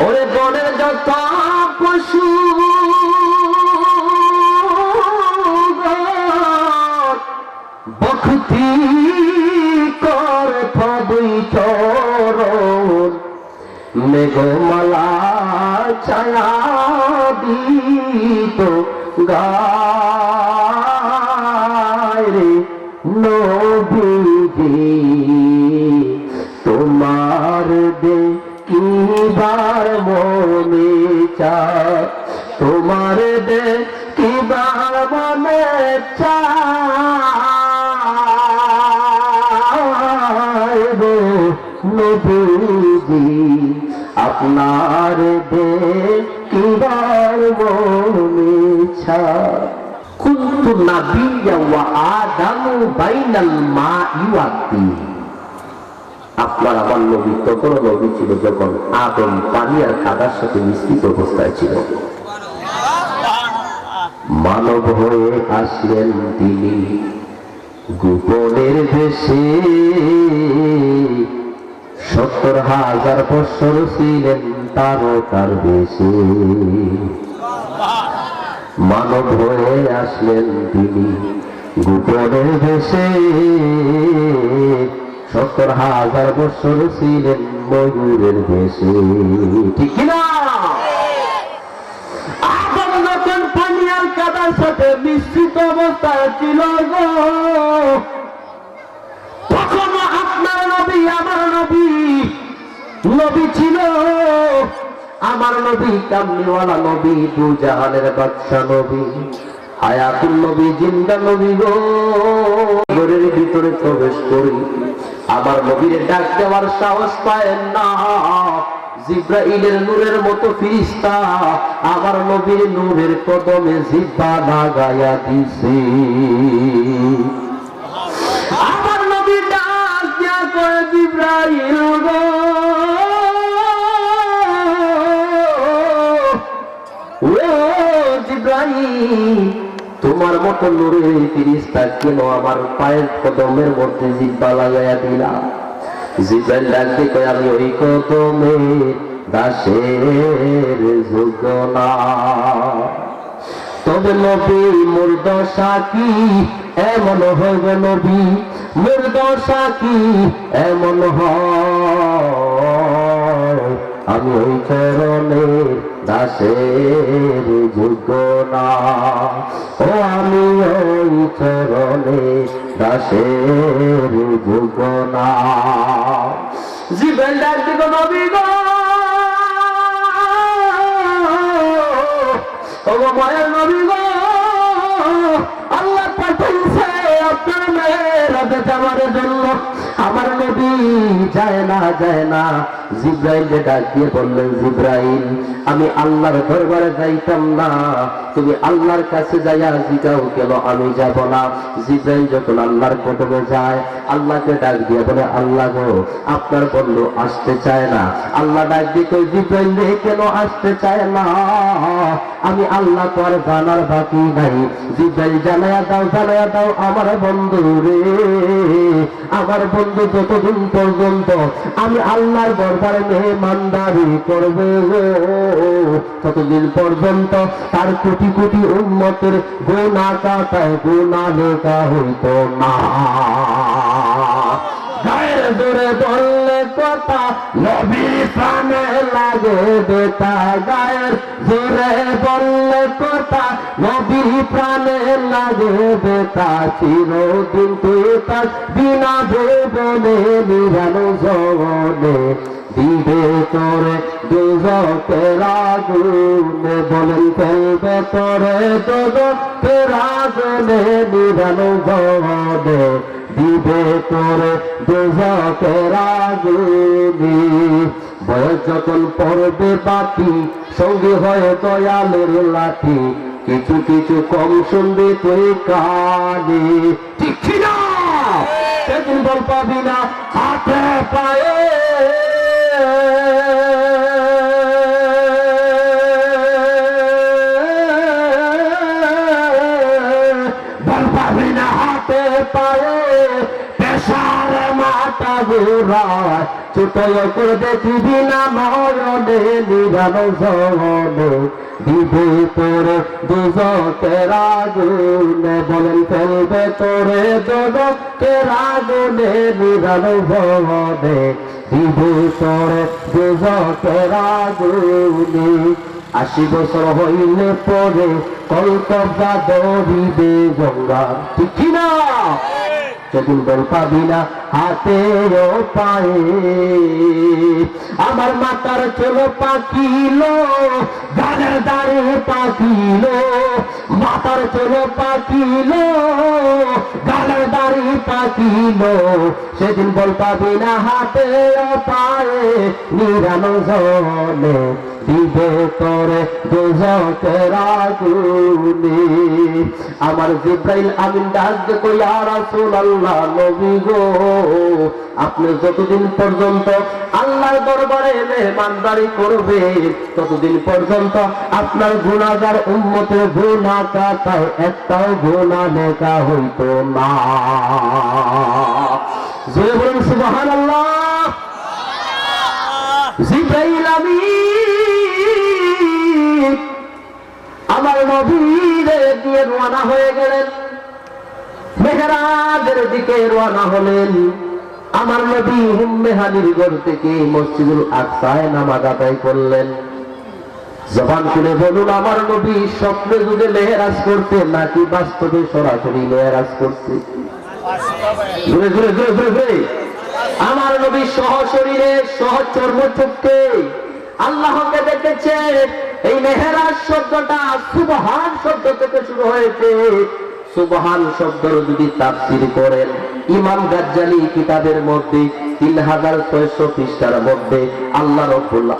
ওরে বনের যত পশু ভক্তি করে দুই চরণ মেঘমালা ছায়া দিত গায় রে নবীজি তোমার দেখিবার মনে চায়, তোমার দেখিবার মনে চায় রে নবীজি আপনার দেখিবার মনে চায়। কুনতু নাবিয়্যা ওয়া আদামু বাইনাল মাই ওয়া তিন। আপনার আমার নবী তখন নবী ছিল যখন আদম পানি আর কাদার সাথে মিশ্রিত অবস্থায় ছিল। মানব হয়ে আসলেন তিনি গোপনের বেশে, ৭০,০০০ বছর ছিলেন তারকার বেশে। মানব হয়ে আসলেন তিনি গোপনের বেশে, ৭০,০০০ বছর ছিলেন ময়ূরের বেশে। ঠিক না? আদম যখন পানি আর কাদার সাথে মিশ্রিত অবস্থায় ছিল গো, তখন আপনার নবী আমার নবী নবী ছিল। আমার নবী কামলিওয়ালা নবী, দু জাহানের বাদশা নবী, হায়াতুল নবী, জিন্দা নবী গো। ঘরের ভিতরে প্রবেশ করি, আমার নবীর ডাক দেওয়ার সাহস পায় না। জিব্রাইলের নূরের মতো ফেরেশতা আমার নবীর নূরের কদমে জিহ্বা লাগায়া দিছে। আমার নবী ডাক দিয়া কয়, জিব্রাইল গো, তোমার মতো নূরের ফেরেশতা কেন আমার পায়ের কদমের মধ্যে জিহ্বা লাগায়া দিলা? জিব্রাইল ডাকতে কয়, আমি ওই কদমে দাসের যোগ্য না। তবে নবী মোর দশা কি এমন হবে? নবী মোর দশা কি এমন হয়? আমি ওই চরণের দাসের যোগ্য না। ও আমি ওই চরণের দাসের যোগ্য না। জিব্রাইল ডাক দিল, নবী গো, ও মায়ের নবী গো, আল্লাহ পাঠাইছে আপনার মেরাজে যাওয়ার জন্য। আমার নবী যায় না। জিব্রাইল ডাক দিয়ে বললেন, জিব্রাইল আমি আল্লাহর দরবারে যাইতাম না, তুমি আল্লাহর কাছে যাইয়া জিগাও কেন আমি যাব না। জিব্রাইল যখন আল্লাহর কদমে যায়, আল্লাহকে ডাক দিয়ে বলে, আল্লাহ গো, আপনার বন্ধু আসতে চায় না। আল্লাহ ডাক দিয়ে কই, জিব্রাইল রে কেন আসতে চায় না? আমি আল্লাহ তো আর জানার বাকি নাই। জিব্রাইল জানায়া দাও আমার বন্ধু রে, আমার বন্ধু যতদিন পর্যন্ত আমি আল্লাহর দরবারে মেহমানদারি করবে ততদিন পর্যন্ত তার কোটি কোটি উম্মতের গুনাহ কাটায় গুনাহ লেখা হইত না। গায়ের জোরে বললে কথা নবীর প্রাণে লাগে বেটা, গায়ের জোরে বললে কথা নবীর প্রাণে লাগে বেটা। চিরদিন তুই তার বিনা ভুবনে নিরানো জগনে দিবে তোরে দুজকের আগুনে। বলেন ফেলবে তোরে দুজকের আগুনে নিরানো জগনে দিবে তোরে দুজকের আগুনে। বয়স যখন পড়বে বাতি, সঙ্গে হয় দয়ালের লাঠি, কিছু কিছু কম শুনবে তুই কানে। ঠিক না? সেদিন বল পাবি না হাতে পায়ে, বল পাবি না হাতে পায়ে, পেশার মাথা পুরায় ছোটয় করে দেখিবি না নয়নে নিরানো জনে দিবে তোরে দুজকের আগুনে বলেন ফেলবে তোরে দুজকের আগুনে নিরানো জনে দিবে তোরে দুজকের আগুনে 80 বছর হইলে পরে কলকব্জা ধরিবে গঙ্গা ঠিক কিনা সেদিন বল পাবি না হাতে ও পায়ে আমার মাতার চুল পাকিলো গালের দাড়ি পাকিলো মাতার চুল পাকিলো গালের দাড়ি পাকিলো সেদিন বল পাবি না হাতে ও পায়ে নিরানো জলে দিবে তোরে দুজকের আগুনে আমার জিব্রাইল আমিন ডাক দে কই ইয়া রাসূলুল্লাহ নবী গো আপনি যতদিন পর্যন্ত আল্লাহর দরবারে মেহমানদারি করবে ততদিন পর্যন্ত আপনার গুনাহগার উম্মতের গুনাহ কাটায় একটাও গুনাহ লেখা হইতো না জোরে বলুন সুবহানাল্লাহ জিব্রাইল আমিন আমার নবীরে দিয়ে রওনা হয়ে গেলেন মেহরাজের দিকে রওনা হলেন আমার নবী উম্মে হানির ঘর থেকে মসজিদুল আকসায় নামাজ আদায় করলেন জবান খুলে বলুন আমার নবী স্বপ্নে যুগে মেহরাজ করতে নাকি বাস্তবে সরাসরি মেহরাজ করতে জোরে জোরে জোরে জোরে জোরে আমার নবী সহ শরীরে সহ চর্ম চুক্তে আল্লাহকে দেখেছে এই মেহরাজ শব্দটা সুবহান শব্দ থেকে শুরু হয়েছে সুবহান শব্দের যদি তাফসীর করেন ইমাম গাজ্জালি কিতাবের মধ্যে 3600 পৃষ্ঠার মধ্যে আল্লাহ রাব্বুল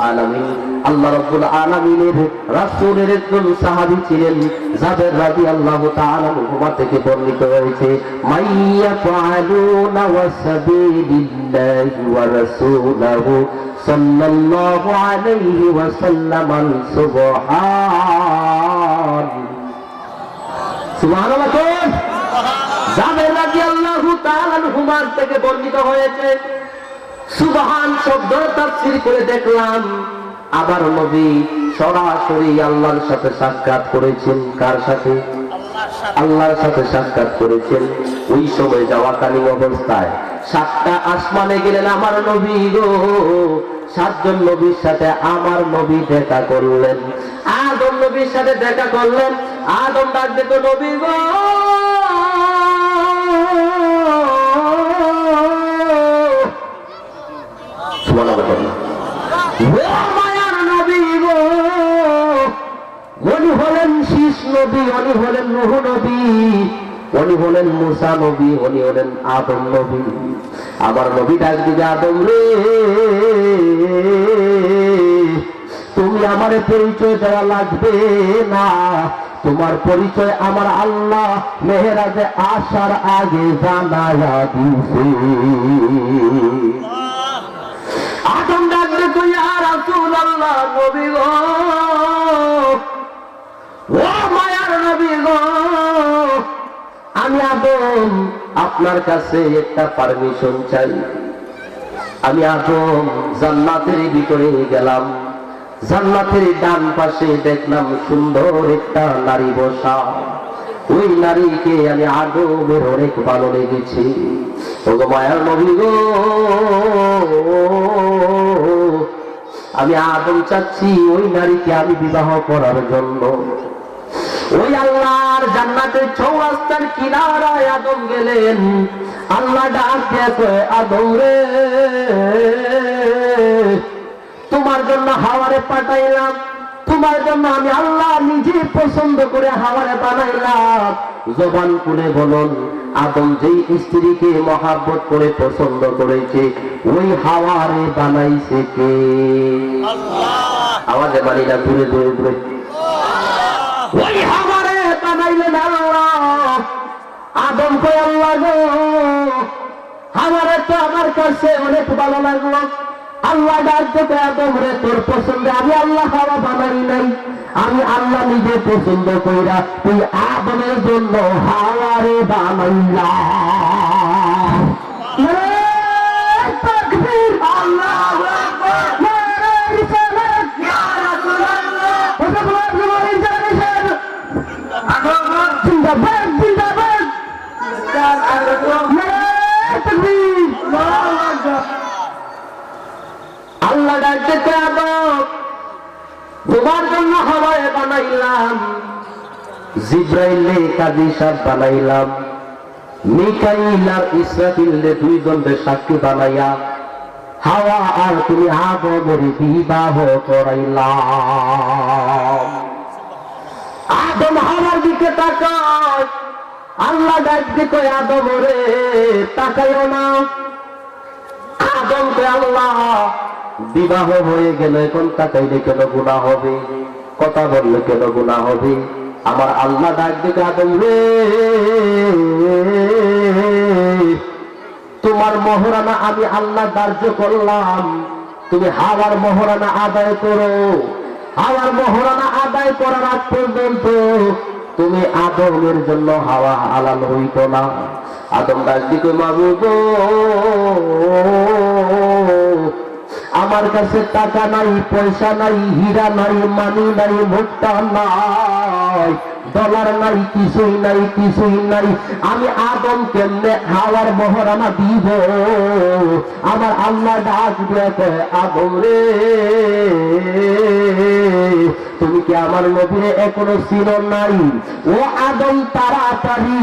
আলামিনের রাসূলের একজন সাহাবী ছিলেন জাবের রাদিয়াল্লাহু তাআলা আনহু থেকে বর্ণিত হয়েছে মাইয়া ফাআলুনা ওয়াসাবিলিল্লাহি ওয়া রাসূলুহু সাল্লাল্লাহু আলাইহি ওয়াসাল্লাম সুবহানাল্লাহ জাবের রাদিয়াল্লাহু তাআলা আনহু থেকে বর্ণিত হয়েছে সুবহান শব্দ তাফসীর করে দেখলাম আবার নবী সরাসরি আল্লাহর সাথে সাক্ষাৎ করেছেন কার সাথে আল্লাহর সাথে সাক্ষাৎ করেছেন ওই সময় যাওয়াকালীন অবস্থায় 7টা আসমানে গেলেন আমার নবী গো 7 জন নবীর সাথে আমার নবী দেখা করলেন আদম নবীর সাথে দেখা করলেন আদম ডাক দিত নবী গো উনি হলেন শীষ নবী উনি হলেন নূহ নবী উনি হলেন মুসা নবী উনি হলেন আদম নবী আমার নবী ডাক দিবে আদম রে তুমি আমারে পরিচয় দেওয়া লাগবে না তোমার পরিচয় আমার আল্লাহ মেহরাজে আসার আগে জানায়া দিছে আদম ডাক দিবে ইয়া রাসূলুল্লাহ নবী গো ও মায়ার নবী গো আমি আদম আপনার কাছে একটা পারমিশন চাই আমি আদম জান্নাতের ভিতরে গেলাম জান্নাতের ডান পাশে দেখলাম সুন্দর একটা নারী বসা ওই নারীকে আমি আদমের অনেক ভালো লেগেছে ও গো মায়ার নবী গো আমি আদম চাচ্ছি ওই নারীকে আমি বিবাহ করার জন্য ওই আল্লাহর জান্নাতের চৌরাস্তার কিনারায় আদম গেলেন আল্লাহ ডাক দিয়ে আদম রে তোমার জন্য হাওয়ারে পাঠাইলাম তোমার জন্য আমি আল্লাহ নিজে পছন্দ করে হাওয়ারে বানাইলাম জবান খুলে বলুন আদম যেই স্ত্রীকে মহাব্বত করে পছন্দ করেছে ওই হাওয়ারে বানাইছে কে আল্লাহ আওয়াজে বাড়ি না দূরে দূরে দূরে ওই হাওয়ারে বানাইলেন আল্লাহ আদম কই আল্লাহ গো হাওয়ারে তো আমার কাছে অনেক ভালো লাগলো আল্লাহ ডাক দিতে আদম রে তোর পছন্দে আমি আল্লাহ হাওয়া বানাই নাই আমি আল্লাহ নিজে পছন্দ কইরা তুই আদমের জন্য হাওয়ারে বানাইলা তোমার জন্য হাওয়ায় বানাইলাম, জিব্রাইলে কাজী সাহেব বানাইলাম, মিকাইল আর ইসরাফিলে দুইজনকে সাক্ষী বানাইয়া হাওয়া আর তুমি আদমের বিবাহ করাইলাম। আদম হাওয়ার দিকে তাকায়, আল্লাহ ডাক দিকে আদম রে তাকাইও না। আদমকে আল্লাহ বিবাহ হয়ে গেল, এখন তাকাইলে কেন গুনাহ হবে, কথা বললে কেন গুনাহ হবে? আমার আল্লাহ ডাক দিকে আদম রে তোমার মহরানা আমি আল্লাহ ধার্য করলাম, তুমি হাওয়ার মহরানা আদায় করো। হাওয়ার মহরানা আদায় করার আগ পর্যন্ত তুমি আদমের জন্য হাওয়া হালাল হইত না। আদম ডাক দিকে মাবুদ আমার কাছে টাকা নাই, পয়সা নাই, হীরা নাই, মানি নাই, মুক্তা নাই, ডলার নাই, কিছুই নাই, কিছুই নাই, আমি আদম কেমনে হাওয়ার মহরানা দিব? আমার আল্লাহ ডাক দিয়ে কয় আদম রে তুমি কি আমার নবীরে এখনো চিনো নাই? ও আদম তাড়াতাড়ি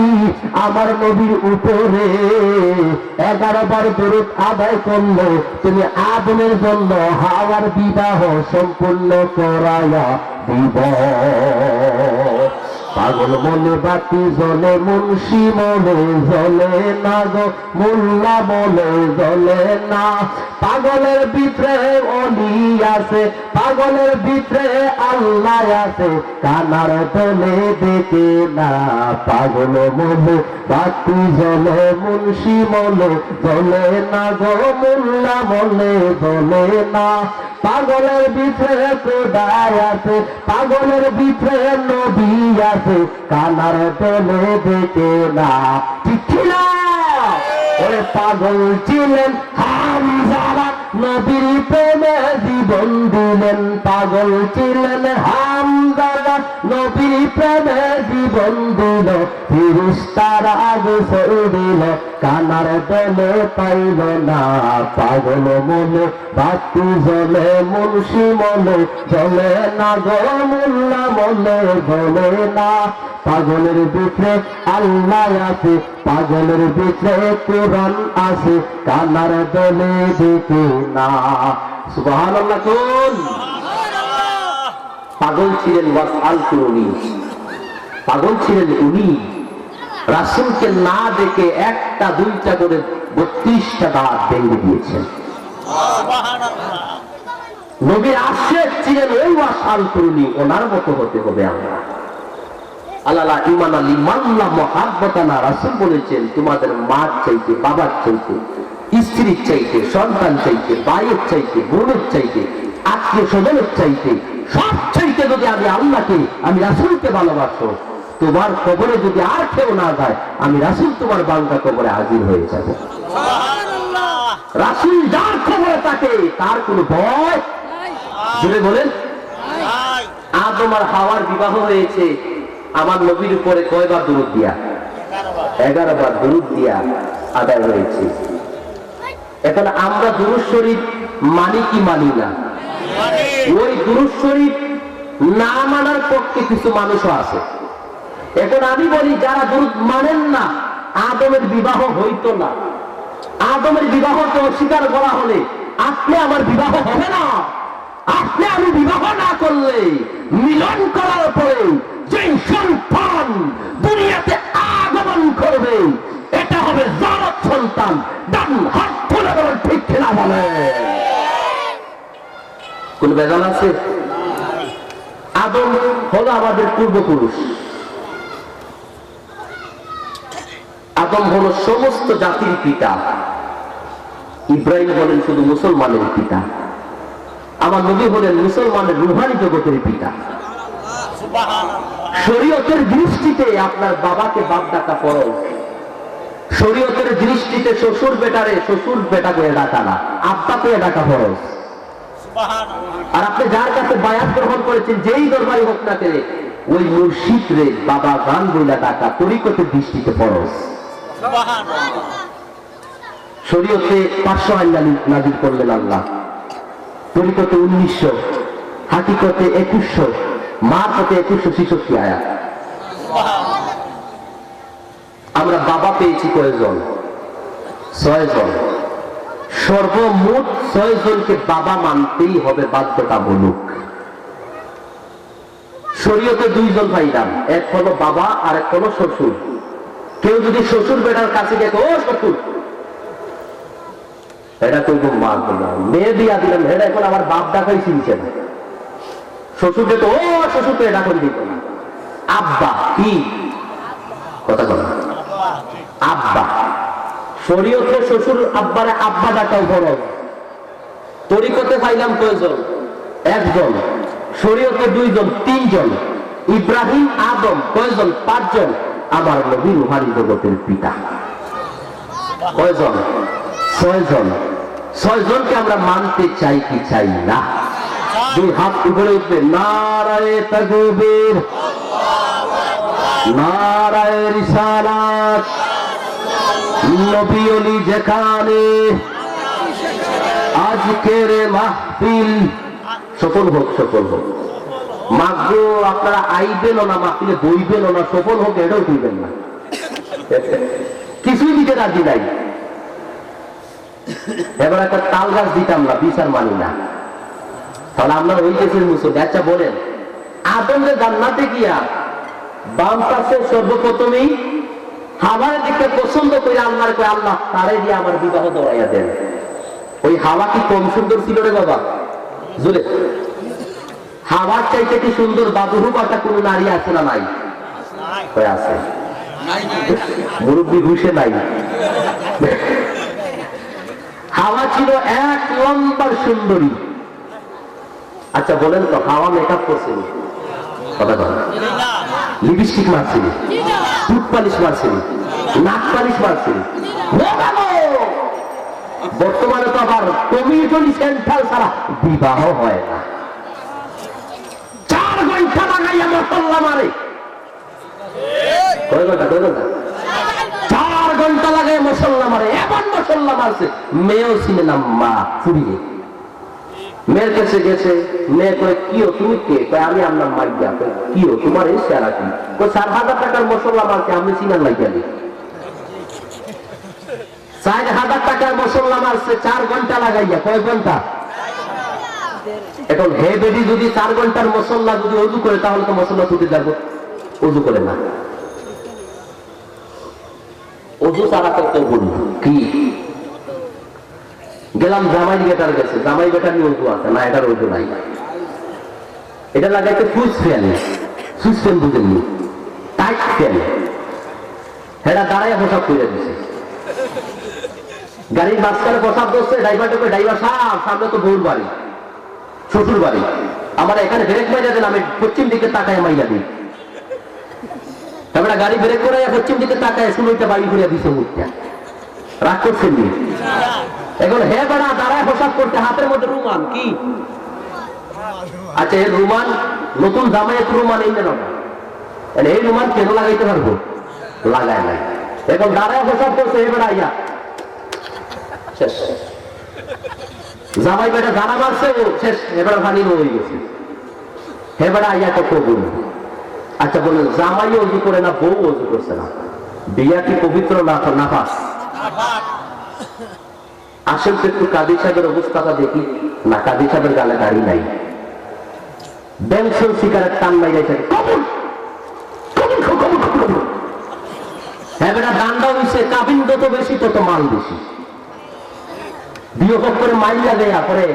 আমার নবীর উপরে 11 বার দরুদ আদায় করলো, তুমি আদমের জন্য হাওয়ার বিবাহ সম্পূর্ণ করায়া দিব। পাগল মনে বাতি জ্বলে, মুন্সি মনে জ্বলে না গো, মোল্লা মনে জ্বলে না। পাগলের ভিতরে অলি আছে, পাগলের ভিতরে আল্লাহ আছে, কানার তলে দেখে না। পাগল মনে বাতি জ্বলে, মুন্সি মনে জ্বলে না গো, মোল্লা মনে জ্বলে না। পাগলের ভিতরে খোদাই আছে, পাগলের ভিতরে নবী আছে, কানার তলে দেখে না। ঠিক না? ওরে পাগল ছিলেন হামজা, নবীর প্রেমে জীবন দিলেন। পাগল ছিলেন হামজা, নবীর প্রেমে জীবন দিল। ফেরেশতারা গোসল দিল, কানার তলে পাইল না। পাগল মনে বাতি জ্বলে, মুন্সি মনে জ্বলে না গো, মোল্লা মনে জ্বলে না। পাগলের ভিতরে আল্লাহ আছে, পাগলের ভিতরে কোরআন আছে, কানার তলে দেখে না। সুবহানাল্লাহ কোন? পাগল ছিলেন ওয়াসআলতুনি, পাগল ছিলেন উনি। রাসূলকে না দেখে একটা দুইটা করে 32টা দাঁত ভেঙে দিয়েছেন। নবীর আশিক ছিলেন ওই ওয়াসআলতুনি, ওনার মতো হতে হবে আমরা। আল্লাহ ইমান আলী মাল্লা মহাব্বতানা। রাসূল বলেছেন তোমাদের মার চাইতে, বাবার চাইতে, স্ত্রীর চাইতে, সন্তান চাইতে, ভাইয়ের চাইতে, বোনের চাইতে, আত্মীয় স্বজনের চাইতে, সব চাইতে যদি আমি আল্লাহকে, আমি রাসূলকে ভালোবাসো, তোমার কবরে যদি আর কেউ না যায়, আমি রাসূল তোমার বান্দা কবরে হাজির হয়ে যাব। রাসূল যার কবরে থাকে তার কোনো ভয় জুড়ে বলেন। আদম আর হাওয়ার বিবাহ হয়েছে আমার নবীর উপরে কয়বার দুরূদ দিয়া? 11 বার দুরূদ দিয়া আদায় হয়েছে। এখন আমরা দুরূদ শরীফ মানি কি মানি না? ওই দুরূদ শরীফ না মানার পক্ষে কিছু মানুষও আছে। এখন আমি বলি যারা দুরূদ মানেন না, আদমের বিবাহ হইতো না। আদমের বিবাহকে অস্বীকার করা হলে আপনি আমার বিবাহ হবে না। আপনি আমি বিবাহ না করলে মিলন করার পরে যে সন্তান দুনিয়াতে আগমন করবে এটা হবে জারত সন্তান। ডান হাত তুলে বলেন ঠিক কিনা বলে? কোন বেজাল আছে? আদম হলো আমাদের পূর্বপুরুষ। আদম হলো সমস্ত জাতির পিতা। ইব্রাহিম হলেন শুধু মুসলমানের পিতা। আমার নবী হলেন মুসলমানের রুহানি জগতের পিতা। শরীয়তের দৃষ্টিতে আপনার বাবাকে বাপ ডাকা ফরজ। শরীয়তের দৃষ্টিতে শ্বশুর বেটারে শ্বশুর বেটা করে ডাকা না, আব্বা করে ডাকা ফরজ। আর আপনি যার কাছে বায়াত গ্রহণ করেছেন, যেই দরবারি হোক না কেন, ওই মুর্শিদ রে বাবা গান বইলা ডাকা তরিকতের দৃষ্টিতে ফরজ। শরীয়তে 500 আইন নাজিল করলেন আল্লাহ, তরিকতে 1900। হাকিকতে 2100, মার পথে 2166 আয়াত। আমরা বাবা পেয়েছি কয়জন? 6 জন। সর্বমোট 6 জনকে বাবা মানতেই হবে বাধ্যতামূলক। শরীয়তে 2 জন পাইলাম, এক হলো বাবা আর এক হলো শ্বশুর। কেউ যদি শ্বশুর বেটার কাছে গিয়ে ও শ্বশুর, এটা তো মা বললাম, মেয়ে দিয়া দিলাম, এটা এখন আমার বাপ ডাকাই চিনছে না। শ্বশুরকে তো ও শ্বশুর তো এটা করে দিত না। আব্বা কি কথা বলা, আব্বা। শরীয়তে শ্বশুর আব্বারে আব্বা ডাকাও ফরজ। তরিকতে পাইলাম কয়জন? 1 জন। শরীয়তে 2 জন, 3 জন। ইব্রাহিম আদম কয়জন? 5 জন। আমার নবী রুহানি জগতের পিতা কয়জন? 6 জন। 6 জনকে আমরা মানতে চাই কি চাই না? 2 হাত উপরে উঠবে, নারায়ে তাকবীর, নারায়ে রিসালাত। নবী ওলি যেখানে, আজকের মাহফিল সফল হোক, সফল হোক। মাগো আপনারা আইবেন না, মাহফিলে বইবেন না, সফল হোক এটাও দিবেন না, কিছুই দিতে রাজি নাই। এবার একটা তাল গাছ দিতাম না, বিচার মানি না, তাহলে আমরা ওই দেশের মুসলিম। আচ্ছা বলেন, আদমের জান্নাতে গিয়া বাম পাশে সর্বপ্রথমেই হাওয়ার দিকে পছন্দ করে আল্লাহর কয়, আল্লাহ তারে দিয়ে আমার বিবাহ দৌড়াইয়া দেন। ওই হাওয়া কি কম সুন্দর ছিল রে বাবা? জুড়ে হাওয়ার চাইতে কি সুন্দর বাদুরু পাতা কোন নারী আছে না নাই? আছে। মুরব্বী ঘুষে নাই। হাওয়া ছিল 1 নম্বর সুন্দরী। আচ্ছা বলেন তো, হাওয়া মেকআপ করছেন? কথা বলেন। লিপস্টিক মারছেন, টুথ পালিশ মারছেন, নাক পালিশ মারছেন। বর্তমানে তো আবার কমিউনিটি সেন্টার ছাড়া বিবাহ হয় না। 4 ঘন্টা লাগাইয়া মশল্লা মারে। কয় ঘন্টা? 4 ঘন্টা লাগাইয়া মশল্লা মারে। এমন মশল্লা মারছে মেয়েও ছিলেন না, মা ফুরিয়ে। মেয়ের কাছে গেছে, মেয়ে কয় কিও তুমি কে? কয় আমি আপনার মাইয়া। কিও তোমার এই চেহারা কি? 4,000 টাকার মশলা মারছে, আপনি চিনার লাগিয়া নেই। 4,000 টাকার মশলা মারছে 4 ঘন্টা লাগাইয়া। কয় ঘন্টা? এখন হে বেডি যদি 4 ঘন্টার মশলা যদি অজু করে, তাহলে তো মশলা ছুটে যাবো। অজু করে না, অজু সারা করতে বলল কি? গেলাম জামাই বেটার গেছে, জামাই বেটারই অজু আছে না, এটার অজু নাই। এটা লাগাইতে সুইচ ফ্যান, সুইচ ফ্যান বুঝেননি, টাইট ফ্যান। এটা দাঁড়াইয়া পোশাক করে দিছে। গাড়ির মাঝখানে পোশাক করছে, ড্রাইভারটাকে, ড্রাইভার সাহেব সামনে তো বউর বাড়ি, শ্বশুর বাড়ি, আমার এখানে ব্রেক মাইরা দেন, আমি পশ্চিম দিকে তাকায় মাইয়া দিই। তারপরে গাড়ি ব্রেক করে পশ্চিম দিকে তাকায় সুলইটা বাড়ি ঘুরিয়ে দিছে মুখটা। রাগ করছেন নি? এখন হে বেড়া দাঁড়ায় পোশাক করতে, হাতের মধ্যে রুমাল কি? আচ্ছা এই রুমাল নতুন জামাইয়ের রুমাল এই না, এই রুমাল কেন লাগাইতে পারবো? লাগায় নাই। এখন দাঁড়ায় পোশাক করছে, হে বেড়া ইয়া শেষ। জামাই বেটা জানা মারছে, ও শেষ। এবার পানি হয়ে গেছে। হে বেড়া ইয়া কত গুণ। আচ্ছা বলেন, জামাই অজু করে না, বউ অজু করছে না, বিয়া কি পবিত্র না? নাফাস। আসেন তো একটু কাদি সাহেবের অবস্থাটা দেখি না। কাদি সাহেবের গালে দাড়ি নাই, বেনসন সিগারেট টান নাই যাইছে। হ্যাঁ বেটা দান্ডা হইছে, কাবিন যত বেশি তত মাল বেশি। বিয়োগ করে মাইলা দেয়া পরে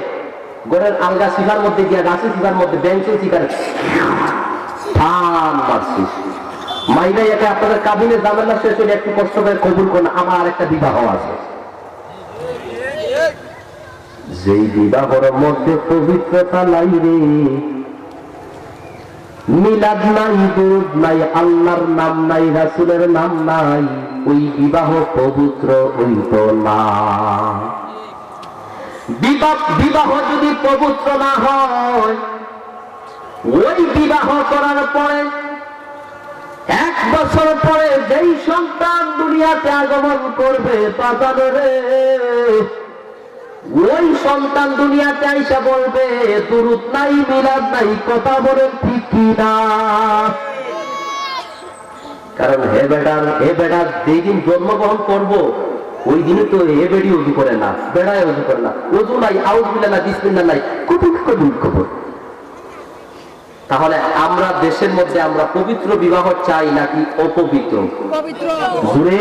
ঘরের আলগা সিগার মধ্যে গিয়া গাছের সিগার মধ্যে বেনসন সিগারেট টান মারছি। মাইলা একে আপনাদের কাবিনের জামেলা শেষ হলে একটু কষ্ট করে কবুল করুন, আমার আরেকটা বিবাহ আছে। যেই বিবাহর মধ্যে পবিত্রতা নাই রে, মিলাদ নাই, দুধ নাই, আল্লাহর নাম নাই, রাসূলের নাম নাই, ওই বিবাহ পবিত্র হইত না। বিবাহ যদি পবিত্র না হয়, ওই বিবাহ করার পরে 1 বছর পরে যেই সন্তান দুনিয়াতে আগমন করবে, বাজারে ওই সন্তান দুনিয়াতে আইসা বলবে দুরূদ নাই মিলাদ নাই, কথা বলেন ঠিক কিনা? কারণ হে বেটা যেদিন জন্মগ্রহণ করবো ওই দিনে তো হে বেড়ি উজু করে না, বেড়ায় উজু করে না, উজু নাই, আউযুবিল্লাহ নাই, বিসমিল্লাহ নাই, কবুল কবুল কবুল। তাহলে আমরা দেশের মধ্যে আমরা পবিত্র বিবাহ চাই নাকি অপবিত্র? জুড়ে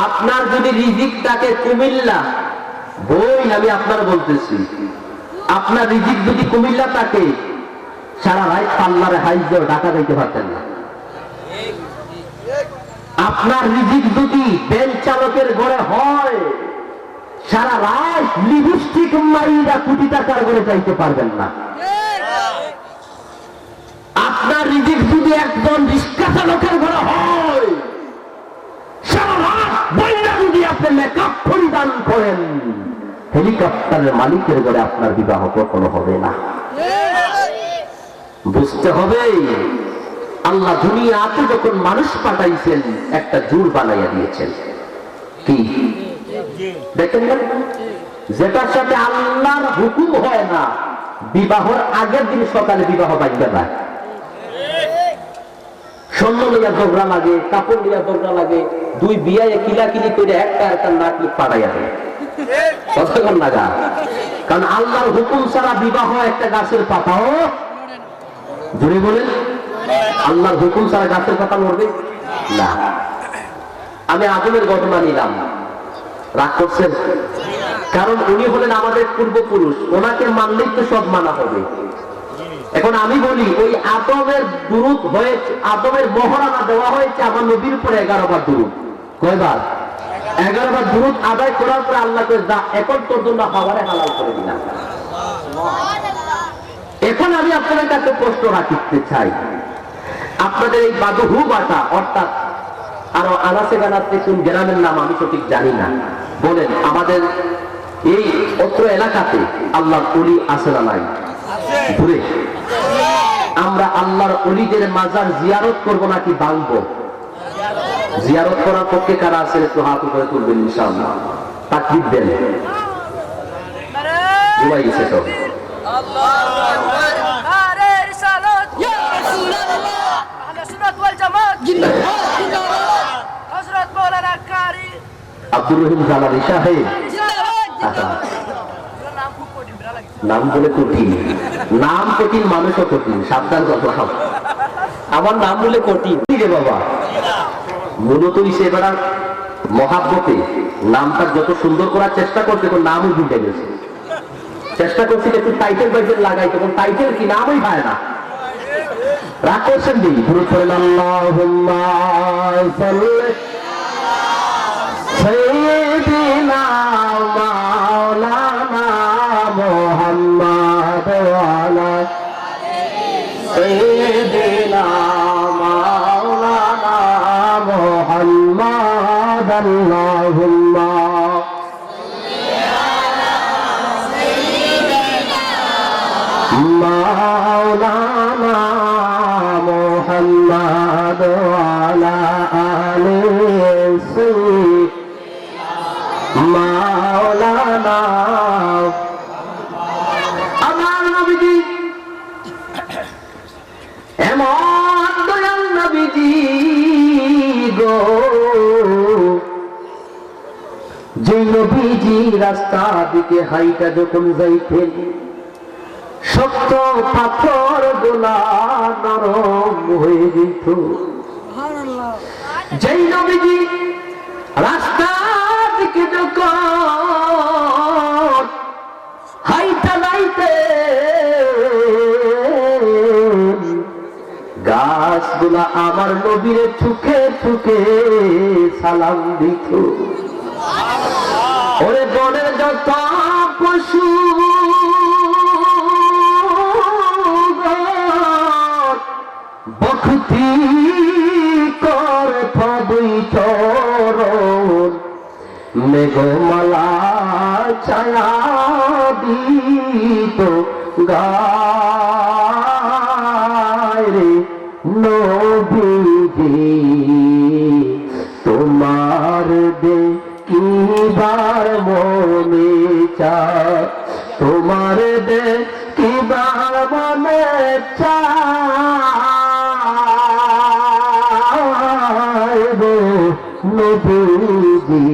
আপনার যদি রিজিক থাকে কুমিল্লা, বই আমি আপনার বলতেছি, আপনার রিজিক যদি কুমিল্লা থাকে সারা রাত পাল্লারে হাইজ দিয়ে ঢাকা দিতে পারতেন না। আপনার রিজিক যদি বেল চালকের ঘরে হয় সারা রাত লিপস্টিক মাইরা কোটি টাকার ঘরে চাইতে পারবেন না। আপনার রিজিক যদি একজন রিক্সা চালকের ঘরে হয় সারা রাত বইরা যদি আপনি মেকআপ পরিধান করেন হেলিকপ্টারের মালিকের ঘরে আপনার বিবাহ কখনো হবে না। বুঝতে হবে আল্লাহ দুনিয়াতে যখন মানুষ পাঠাইছেন একটা জোর বানাইয়া দিয়েছেন। কি দেখেন না, যেটার সাথে আল্লাহর হুকুম হয় না বিবাহের আগের দিন সকালে বিবাহ বাঁধবে না। স্বর্ণ লইয়া ঝগড়া লাগে, কাপড় লইয়া ঝগড়া লাগে, দুই বিয়ায় কিলাকিলি করে একটা নাকি পাড়াইয়া দেয়। কতক্ষণ লাগা? কারণ আল্লাহর হুকুম ছাড়া বিবাহ একটা গাছের পাতাও জুড়ে বলেন, আল্লাহর হুকুম ছাড়া গাছের পাতা মরবে না। আমি আদমের ঘটনা নিলাম, রাগ করছেন? কারণ উনি হলেন আমাদের পূর্বপুরুষ, ওনাকে মানলেই তো সব মানা হবে। এখন আমি বলি ওই আদমের দুরূদ হয়েছে, আদমের মহারানা দেওয়া হয়েছে আমার নবীর উপরে 11 বার দুরূদ। কয়বার? 11 বার দুরূদ আদায় করার পরে আল্লাহকে যা এখন তোর জন্য খাবারে হালাল করে দিলাম। এখন আমি আপনাদের কাছে প্রশ্ন রাখতে চাই, আপনাদের এই বাদুহু বাটা অর্থাৎ আরো আনাসে গানাতে কোন গ্রামের নাম আমি সঠিক জানি না, বলেন আমাদের এই অত্র এলাকাতে আল্লাহর ওলি আছে না নাই? ঘুরে আমরা আল্লাহর ওলিদের মাজার জিয়ারত করব নাকি ভাঙবো? জিয়ারত করার পক্ষে কারা আছেন একটু হাত উপরে তুলবেন ইনশাআল্লাহ। তাকবীর দেন। ঘুমাই গেছে সব। আব্দুর রহিম জালালি সাহেব, নাম বলে কঠিন, নাম কঠিন, মানুষও কঠিন, সাবধান কত। আমার নাম বলে কঠিন রে বাবা। মূলত সেবার মহাব্বতে নামটা যত সুন্দর করার চেষ্টা করছে তখন নামই ভুলে গেছে। চেষ্টা করছি একটু টাইটেল বাইটেল লাগাই, তখন টাইটেল কি নামই হয় না। রাগ করছেন দিই পুরো করেন আল্লাহুম্মা সাল্লি সাইয়্যিদিনা মাওলানা মুহাম্মাদ ওয়া আলা সাইয়্যিদিনা মাওলানা মুহাম্মাদ আল্লাহুম্মা মাওলানা মুহাম্মাদ ওয়া আলা আলিহি মাওলানা। আমার নবীজি এমন দয়াল নবীজি গো, যে নবীজি রাস্তা দিকে হাইটা যখন যাইতেন শক্ত পাথর গোলা নরম হয়ে যেত। যেই নবীজি রাস্তা দিকে যখন হাইটা যাইতে গাছগুলা আমার নবীরে চুকে চুকে সালাম দিত। ওরে বনের যত পশু ভক্তি করে দুই চরণ মেঘমালা ছায়া দিত গায় রে নবীজি তোমার দেখিবার মনে চায় তোমার দে কিবা মনে চায় গো নবীজি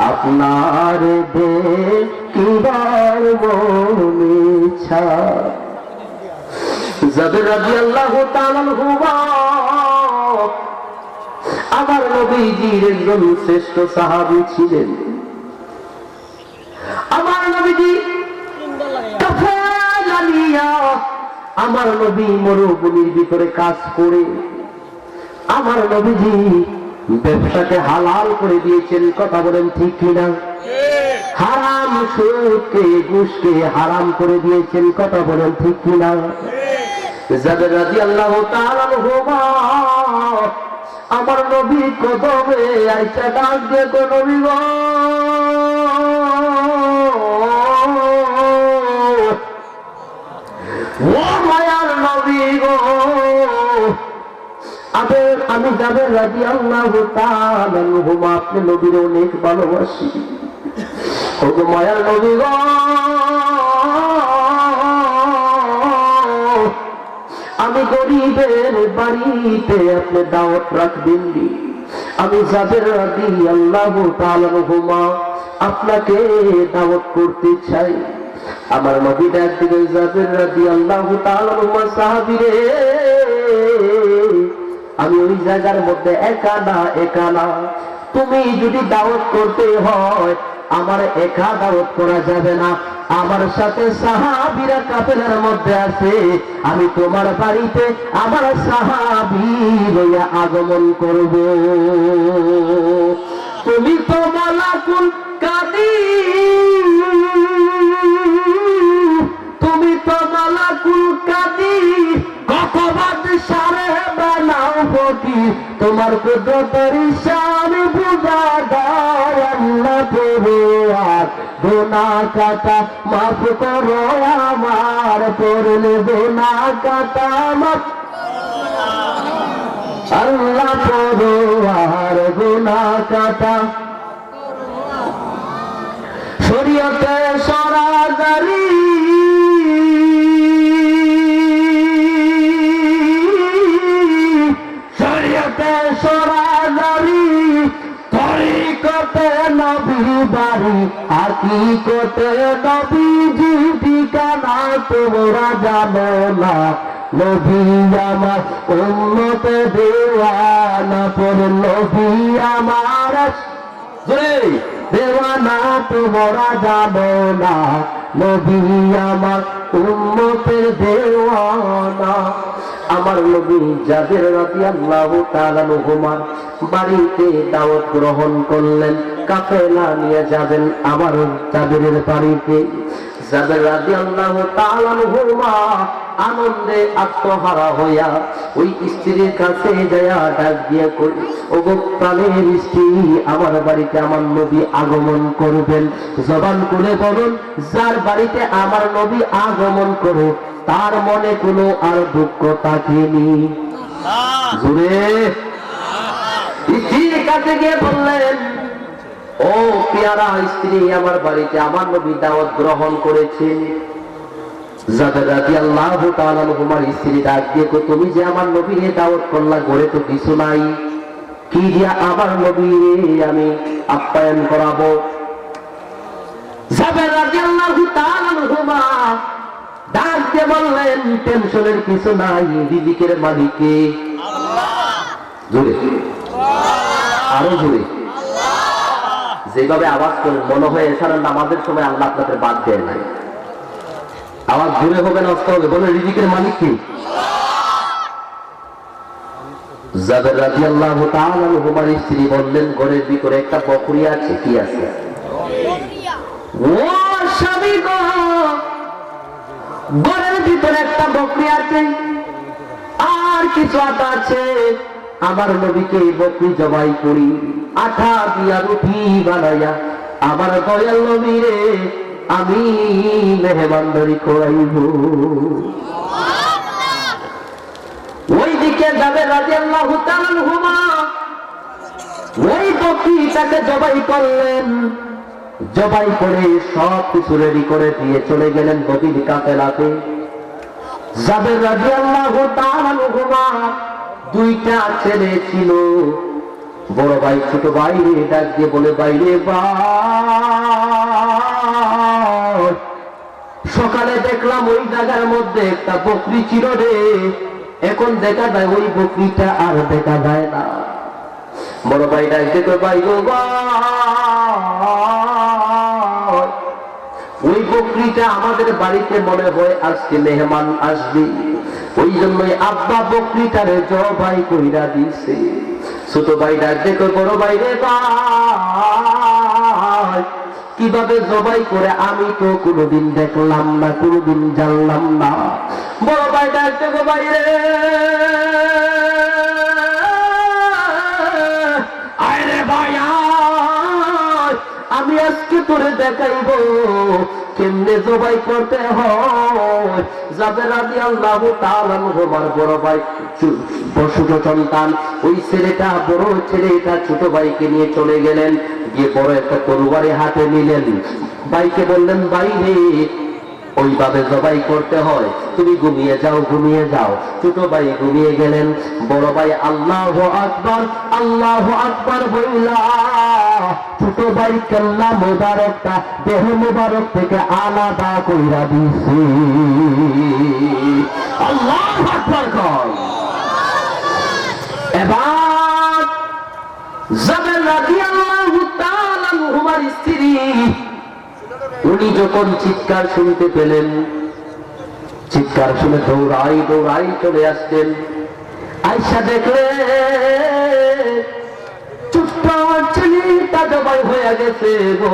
আপনার দে কিবার মনে চায়। জাবের রাদিয়াল্লাহু তাআলা আনহু আমার নবীজির একজন শ্রেষ্ঠ সাহাবী ছিলেন। আমার নবীজি কাফেলা নিয়া আমার নবী মরুভূমির ভিতরে কাজ করে আমার নবীজি ব্যবসাকে হালাল করে দিয়েছেন। কথা বলেন ঠিক কিনা? হারাম সুদকে ঘুষকে হারাম করে দিয়েছেন। কথা বলেন ঠিক কিনা? জাবের রাদিয়াল্লাহু তাআলা আনহু আমার নবী কদমে আইসা ডাক দিয়ে তো নবী গো ও মায়ার নবী গো আমি জাবের রাদিয়াল্লাহু তাআলা আনহু আপনি নবীর অনেক ভালোবাসি। ও গো মায়ার নবী গো আমি গরিবের বাড়িতে আপনি দাওয়াত রাখবেন। আমি জাবের রাদিয়াল্লাহু তাআলা আনহু আপনাকে দাওয়াত করতে চাই। আমার নবী ডাক দিলে জাবের রাদিয়াল্লাহু তাআলা আনহু সাহাবী রে আমি ওই জায়গার মধ্যে একা না তুমি যদি দাওয়াত করতে হয় আমার একা দাওয়াত করা যাবে না, আমার সাথে সাহাবীরা কাফেলার মধ্যে আছে। আমি তোমার বাড়িতে আমার সাহাবী লইয়া আগমন করব। তুমি তো মালাকুল কাদির, তুমি তো মালাকুল কাদির কতবাদ সারে বানাও ফকির তোমার কুদরতের শান বুঝা দাও আল্লাহ পরওয়ার গুনাহ কাটা মাফ করো আমার পড়লে গুনাহ কাটা মাফ আল্লাহ পরওয়ার গুনাহ কাটা শরীয়তে সরাসরি সরাসরি তরিকতে নবী বাড়ি হাকিকতে নবীজি ঠিকানা তোমরা জানো না। নবী আমার উম্মতে দেওয়ানা পড়ে নবী আমার দেওয়ানা তোমরা জানো না। নবী আমার উম্মতের দেওয়ানা। আমার নবী জাবের রাদিয়াল্লাহু তাআলা আনহু বাড়িতে দাওয়াত গ্রহণ করলেন। কাফেলা নিয়ে যাবেন আমার জাবেরের বাড়িতে। জাবের রাদিয়াল্লাহু তাআলা আনহু আনন্দে আত্মহারা হইয়া ওই স্ত্রীর কাছে যায়া ডাক দিয়ে কই ও গো প্রাণের স্ত্রী আমার বাড়িতে আমার নবী আগমন করবেন। জবান খুলে বলুন যার বাড়িতে আমার নবী আগমন করে তার মনে কোনো আর দুঃখ থাকেনি। জুড়ে স্ত্রীর কাছে গিয়ে বললেন ও পেয়ারা স্ত্রী আমার বাড়িতে আমার নবী দাওয়াত গ্রহণ করেছেন। জাবের রাদিয়াল্লাহু তাআলা আনহু স্ত্রী ডাক দিয়ে কো তুমি যে আমার নবীকে দাওয়াত করলা ঘরে তো কিছু নাই, কি দিয়া আমার নবীরে আমি আপ্যায়ন করাবো? জাবের রাদিয়াল্লাহু তাআলা আনহু ডাক দিয়ে বললেন টেনশনের কিছু নাই, রিজিকের মালিক কে? আল্লাহ। জোরে আরো জোরে যেভাবে আওয়াজ করে মনে হয় এছাড়া নামাজের সময় আল্লাহ আপনাদের বাদ দেয় নাই। আওয়াজ জোরে হবে না অস্ত হবে, বলে রিজিকের মালিক কি? জাবের রাদিয়াল্লাহু তাআলা আনহু স্ত্রী বললেন ঘরের ভিতরে একটা বকরি আছে। কি আছে? ও স্বামী গো ঘরের ভিতরে একটা বকরি আছে আর কিছু আটা আছে। আমার নবীকে বকরি জবাই করি আটা দিয়া রুটি বানাইয়া আমার দয়াল নবীরে আমি মেহমানদারি করাইব। ওইদিকে জাবের রাদিয়াল্লাহু তাআলা আনহু ওই বকরিটাকে জবাই করলেন। জবাই করে সব কিছু রেডি করে দিয়ে চলে গেলেন নবীর কাফেলাতে। জাবের রাদিয়াল্লাহু তাআলা আনহুমা দুইটা ছেলে ছিল। বড় ভাই ছোট ভাই ডাক দিয়ে বলে, বাইরে ভাই, সকালে দেখলাম ওই জায়গার মধ্যে একটা বকরি ছিল রে, এখন দেখা যায় ওই বকরিটা আর দেখা যায় না। বড় ভাই ডাক দিয়ে, ভাই গো ভাই, ওই বকরিটা আমাদের বাড়িতে মনে হয় আজকে মেহমান আসবে, ওই জন্যই আব্বা বকরিটারে জবাই কইরা দিছে। ছোট ভাই ডাক দেখো, বড় ভাই রে ভাই, কিভাবে জবাই করে আমি তো কোনোদিন দেখলাম না, কোনোদিন জানলাম না। বড় ভাই ডাক দেখো, ভাই রে আয় রে ভাই, আমি আজকে তোরে দেখাইব কেমনে জবাই করতে হয়। জাবের রাদিয়াল্লাহু তাআলা আনহুমার বড় ভাই ছোট সন্তান, ওই ছেলেটা বড় ছেলেটা ছোট ভাইকে নিয়ে চলে গেলেন, গিয়ে বড় একটা তরবারি হাতে নিলেন। ভাইকে বললেন, ভাই রে ওইভাবে জবাই করতে হয়, তুমি ঘুমিয়ে যাও, ঘুমিয়ে যাও। ছোট ভাই ঘুমিয়ে গেলেন। বড় ভাই আল্লাহু আকবার, আল্লাহু আকবার বইলা ছোট ভাই কাল্লা মোবারকটা দেহ মোবারক থেকে আলাদা কইরা দিছে। আল্লাহু আকবার কর। এবার জাবের রাদিয়াল্লাহু তাআলা আনহুমার স্ত্রী, উনি যখন চিৎকার শুনতে পেলেন, চিৎকার শুনে দৌড়াই দৌড়াই চলে আসতেন। আয়েশা দেখলেন ছোট্ট ছেলেটা জবাই হয়ে গেছে গো।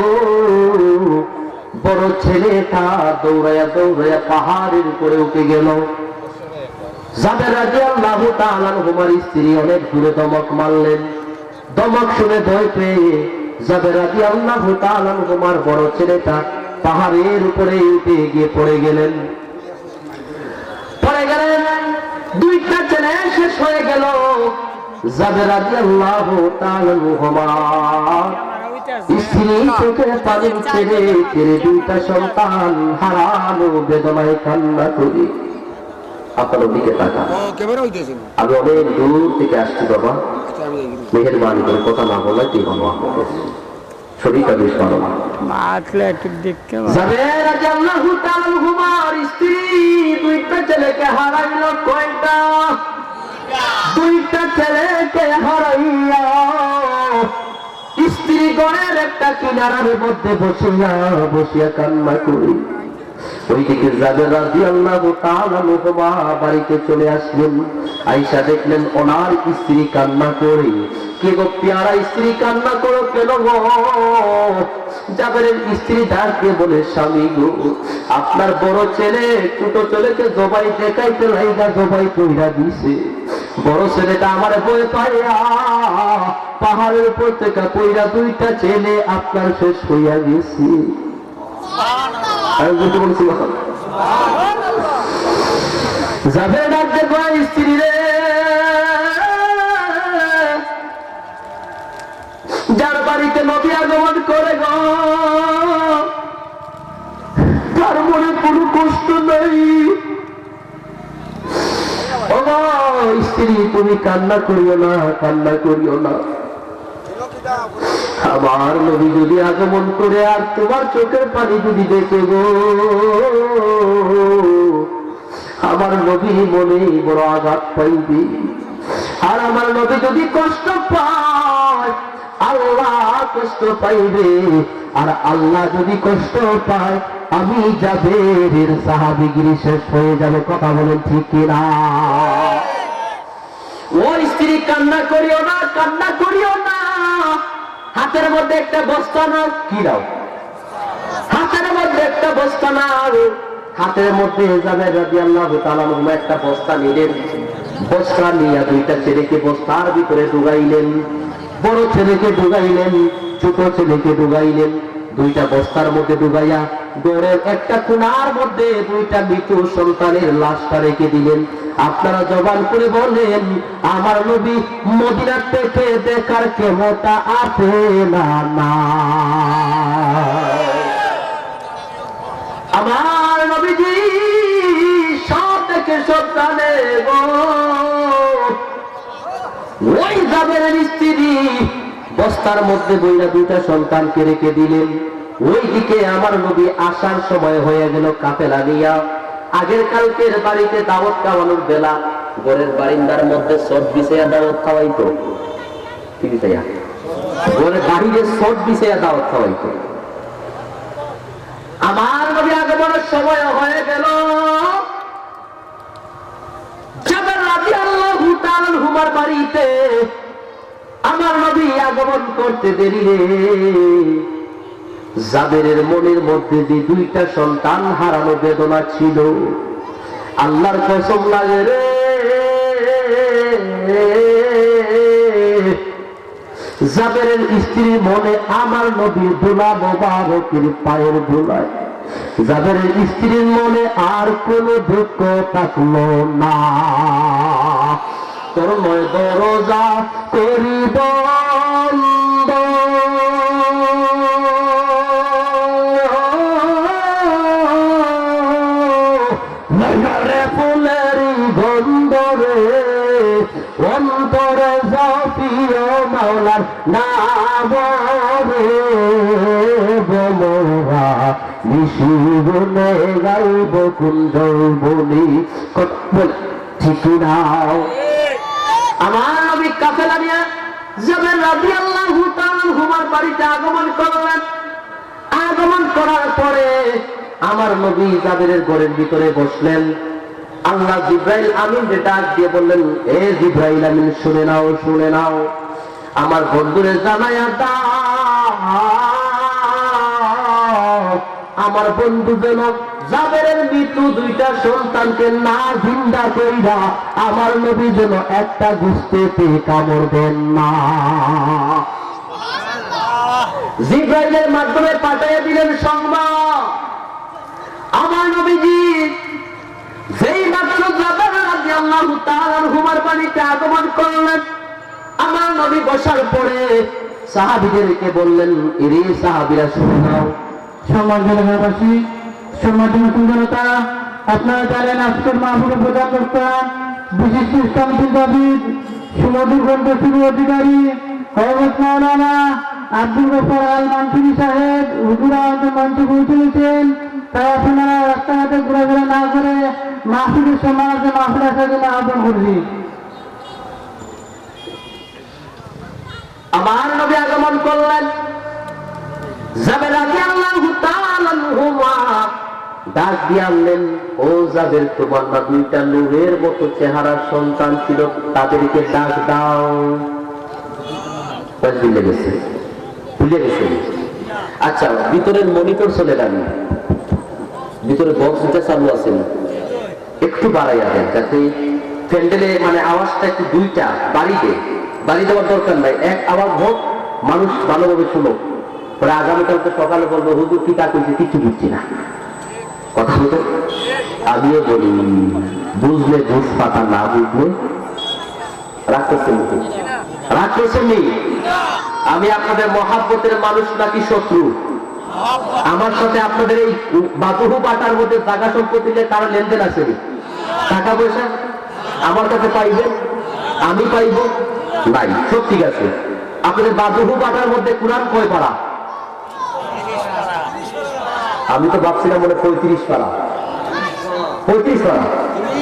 বড় ছেলেটা দৌড়াইয়া দৌড়াইয়া পাহাড়ের উপরে উঠে গেল। জাবের রাদিয়াল্লাহু তাআলা আনহুমার স্ত্রী অনেক দূরে দমক মারলেন। দমক শুনে ভয় পেয়ে জাবের রাদিয়াল্লাহু তাআলা আনহুমার বড় ছেলেটা পাহাড়ের উপরে উঠে গিয়ে পড়ে গেলেন। দুইটা ছেলে শেষ হয়ে গেল। জাবের রাদিয়াল্লাহু তাআলা আনহুমার স্ত্রী চোখে পানি ছেড়ে ছেড়ে দুইটা সন্তান হারানো বেদনায় কান্না করি। আপনার দিকে তাকান। আমি অনেক দূর থেকে আসছি বাবা, মেহেরবানি করে কথা না বলে তুই ভালো শরীরটা বেশ ভালো না। জাবের রাদিয়াল্লাহু তাআলা আনহুমার স্ত্রী দুইটা ছেলেকে হারাইল। কয়টা? দুইটা ছেলেকে হারাইয়া স্ত্রী ঘরের একটা কিনারার মধ্যে বসিয়া বসিয়া কান্না করি। ওইদিকে জাবের রাদিয়াল্লাহু তাআলা আনহুমা বাড়িতে চলে আসলেন। আয়েশা দেখলেন ওনার স্ত্রী কান্না করে। কে গো পেয়ারা স্ত্রী কান্না করো কেন গো? জাবেরের স্ত্রী ডাকতে বলে, স্বামী গো, আপনার বড় ছেলে ছোট ছেলেকে জবাই দেখাইতে লাইগা জবাই কইরা দিছে। বড় ছেলেটা আমার ভয় পাইয়া পাহাড়ের উপর থেকে কইরা দুইটা ছেলে আপনার শেষ হইয়া গেছে। জাবের ডাকতে কয়, স্ত্রী রে, যার বাড়িতে নবী আগমন করে গো, তার মনে কোনো কষ্ট নেই। ও স্ত্রী, তুমি কান্না করিও না, কান্না করিও না। আমার নবী যদি আগমন করে আর তোমার চোখের পানি যদি দেখে গো, আমার নবী মনে বড় আঘাত পাইবে। আর আমার নবী যদি কষ্ট পায়, আল্লাহ কষ্ট পাইবে। আর আল্লাহ যদি কষ্ট পায়, আমি জাবেরের সাহাবীগিরি শেষ হয়ে যাবে। কথা বলেন ঠিক কিনা? ও স্ত্রী, কান্না করিও না, কান্না করিও না। হাতের মধ্যে একটা বস্তা নাও। কি দাও? হাতের মধ্যে একটা বস্তা নাও। হাতের মধ্যে জাবের রাদিয়াল্লাহু তাআলা আনহু একটা বস্তা নিলেন। বস্তা নিয়ে দুইটা ছেলেকে বস্তার ভিতরে ঢুকাইলেন। বড় ছেলেকে ঢুকাইলেন, ছোট ছেলেকে ঢুকাইলেন। দুইটা বস্তার মধ্যে ঢুকাইয়া ঘরের একটা কোণার মধ্যে দুইটা মৃত সন্তানের লাশটা রেখে দিলেন। আপনারা জবান করে বলেন, আমার নবী মদিনার থেকে দেখার ক্ষমতা আছে না না? আমার নবীজি সব থেকে সব জানে গো। ওই জাবেরের স্ত্রী বস্তার মধ্যে বইরা দুইটা সন্তানকে রেখে দিলেন। ওইদিকে আমার নবী আসার সময় হয়ে গেল কাফেলা নিয়া। আগের কালকের বাড়িতে দাওয়াত খাওয়ানোর বেলা ঘরের বারিন্দার মধ্যে সট বিছাইয়া দাওয়াত খাওয়াইতো। কি বিছাইয়া? ঘরের বাড়িতে সট বিছাইয়া দাওয়াত খাওয়াইতো। আমার নবী আগমনের সময় হয়ে গেল। জাবের রাদিয়াল্লাহু তাআলা আনহুর বাড়িতে আমার নবী আগমন করতে দেরি রে। জাবেরের মনের মধ্যে যে দুইটা সন্তান হারানো বেদনা ছিল, আল্লাহর কসম লাগে রে। জাবেরের স্ত্রীর মনে আমার নবীর ধুলা মোবারকের পায়ের ধুলায়। জাবেরের স্ত্রীর মনে আর কোনো দুঃখ থাকলো না। তোর নয় দরজা করি বন্ধ, ফুলের গন্ধ রে, অন্তরে জাপিও মাওলার নাম রে। বলরা নিশিবনে গাইব কুঞ্জ বলি বলে ঠিক নাও। আমার নবী কাফেলা নিয়ে জাবের রাদিয়াল্লাহু তাআলা আনহুর বাড়িতে আগমন করলেন। আগমন করার পরে আমার নবী জাবেরের ঘরের ভিতরে বসলেন। আল্লাহ জিব্রাইল আমিনকে ডাক দিয়ে বললেন, এ জিব্রাইল আমিন, শুনে নাও, শুনে নাও, আমার বন্ধুরে জানায়া দাও আমার বন্ধু যেন জাবেরের মৃত্যু দুইটা সন্তানকে না জিন্দা কইরা আমার নবী যেন একটা গুস্তেতে কামড় দেন না। জিব্রাইলের মাধ্যমে পাঠিয়ে দিলেন সংবাদ। আমার নবীজি যেই মাত্র জাবের রাদিয়াল্লাহু তাআলা আনহুর বাড়িতে আগমন করলেন, আমার নবী বসার পরে সাহাবীদেরকে বললেন, এরে সাহাবীরা শুনে নাও। সম্মানিত এলাকাবাসী, সম্মানিত জনতা, আপনারা জানেন আজকের মাহফিলে প্রধান বক্তা বিশিষ্ট ইসলাম চিন্তাবিদ, সুমধুর গ্রন্থশীল অধিকারী হযরত মাওলানা আব্দুল গফফার আল মানসুরি সাহেব হুজুর আমাদের মঞ্চে পৌঁছেছেন। তাই আপনারা রাস্তাঘাটে ঘোরাফেরা না করে মাহফিলের সম্মানার্থে মাহফিল আসার জন্য আহ্বান করছি। আমার নবী আগমন করলেন। জাবের রাদিয়াল্লাহু তাআলা আনহু ডাক দিয়ে আনলেন, ও জাবের, তোমার না দুইটা নূরের মতো চেহারার সন্তান ছিল, তাদেরকে ডাক দাও। ভুলে গেছে, ভুলে গেছে। আচ্ছা, ভিতরের মনিটর চলে গেল, ভিতরে বক্স দুটা চালু আছে, একটু বাড়াইয়া দেন যাতে প্যান্ডেলে মানে আওয়াজটা একটু দুইটা বাড়ি দেওয়ার দরকার নাই, এক আওয়াজ হোক, মানুষ ভালোভাবে শুনো। পরে আগামীকালকে সকালে বলবো, হুজুর কি তা কইছে কিছু বুঝছি না। কথা বলতো আমিও বলি, বুঝলে বুঝ পাতা, না বুঝলে রাগ করছেন, রাগ করছেন নি? আমি আপনাদের মহাব্বতের মানুষ নাকি শত্রু? আমার সাথে আপনাদের এই বাবুহু বাটার মধ্যে জায়গা সম্পত্তিতে কারো লেনদেন আছে? টাকা পয়সা আমার কাছে পাইবেন, আমি পাইব নাই, সব ঠিক আছে। আপনাদের বাবুহু বাটার মধ্যে কোরআন কয় পারা? আমি তো ভাবছিলাম মনে 35 পারা, 35 পারা।